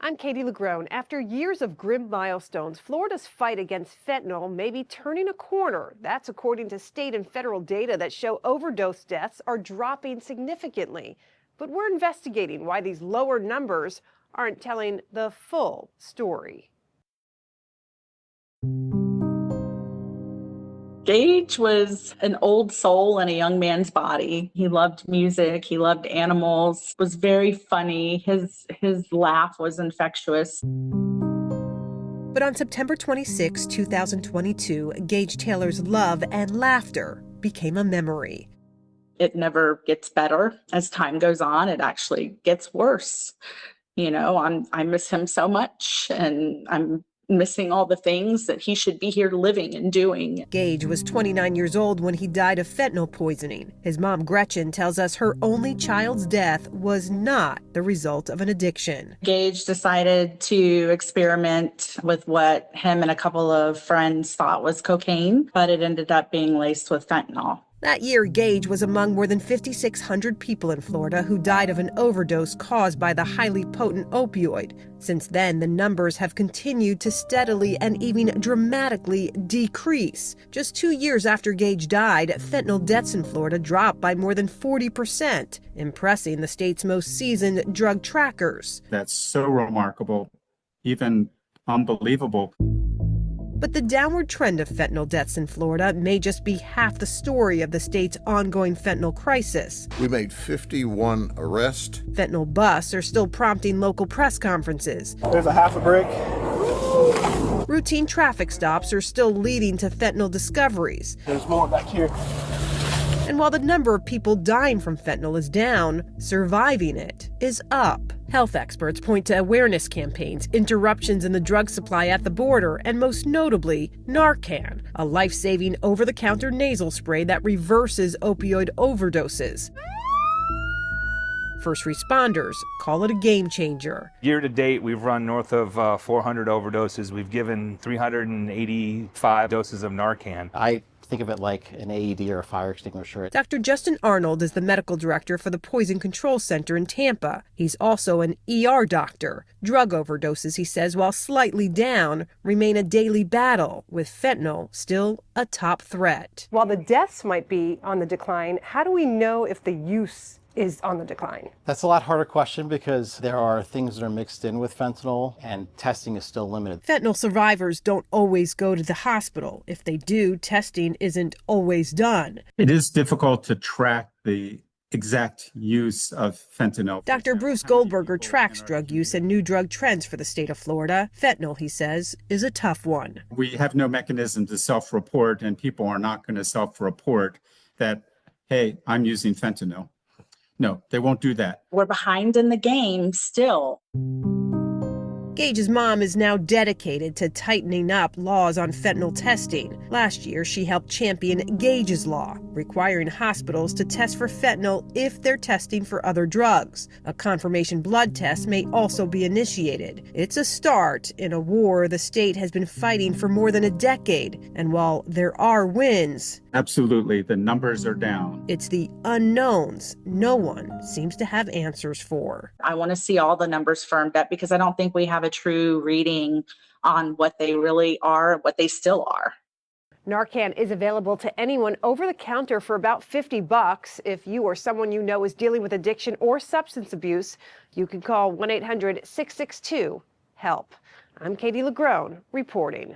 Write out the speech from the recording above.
I'm Katie Legrone. After years of grim milestones, Florida's fight against fentanyl may be turning a corner. That's according to state and federal data that show overdose deaths are dropping significantly. But we're investigating why these lower numbers aren't telling the full story. Gage was an old soul in a young man's body. He loved music, he loved animals, was very funny. His laugh was infectious. But on September 26, 2022, Gage Taylor's love and laughter became a memory. It never gets better. As time goes on, it actually gets worse. I miss him so much, and I'm missing all the things that he should be here living and doing. Gage was 29 years old when he died of fentanyl poisoning. His mom, Gretchen, tells us her only child's death was not the result of an addiction. Gage decided to experiment with what him and a couple of friends thought was cocaine, but it ended up being laced with fentanyl. That year, Gage was among more than 5,600 people in Florida who died of an overdose caused by the highly potent opioid. Since then, the numbers have continued to steadily and even dramatically decrease. Just 2 years after Gage died, fentanyl deaths in Florida dropped by more than 40%, impressing the state's most seasoned drug trackers. That's so remarkable, even unbelievable. But the downward trend of fentanyl deaths in Florida may just be half the story of the state's ongoing fentanyl crisis. We made 51 arrests. Fentanyl busts are still prompting local press conferences. There's a half a brick. Routine traffic stops are still leading to fentanyl discoveries. There's more back here. And while the number of people dying from fentanyl is down, surviving it is up. Health experts point to awareness campaigns, interruptions in the drug supply at the border, and most notably, Narcan, a life-saving over-the-counter nasal spray that reverses opioid overdoses. First responders call it a game changer. Year to date, we've run north of 400 overdoses. We've given 385 doses of Narcan. I think of it like an AED or a fire extinguisher. Dr. Justin Arnold is the medical director for the Poison Control Center in Tampa. He's also an ER doctor. Drug overdoses, he says, while slightly down, remain a daily battle, with fentanyl still a top threat. While the deaths might be on the decline, how do we know if the use is on the decline? That's a lot harder question because there are things that are mixed in with fentanyl and testing is still limited. Fentanyl survivors don't always go to the hospital. If they do, testing isn't always done. It is difficult to track the exact use of fentanyl. Dr. Bruce Goldberger tracks drug use and new drug trends for the state of Florida. Fentanyl, he says, is a tough one. We have no mechanism to self-report, and people are not going to self-report that, hey, I'm using fentanyl. No, they won't do that. We're behind in the game still. Gage's mom is now dedicated to tightening up laws on fentanyl testing. Last year, she helped champion Gage's Law, requiring hospitals to test for fentanyl if they're testing for other drugs. A confirmation blood test may also be initiated. It's a start in a war the state has been fighting for more than a decade. And while there are wins, Absolutely, the numbers are down. it's the unknowns no one seems to have answers for. I want to see all the numbers firmed up because I don't think we have a true reading on what they really are, what they still are. Narcan is available to anyone over the counter for about $50. If you or someone you know is dealing with addiction or substance abuse, you can call 1-800-662-HELP. I'm Katie Legrone reporting.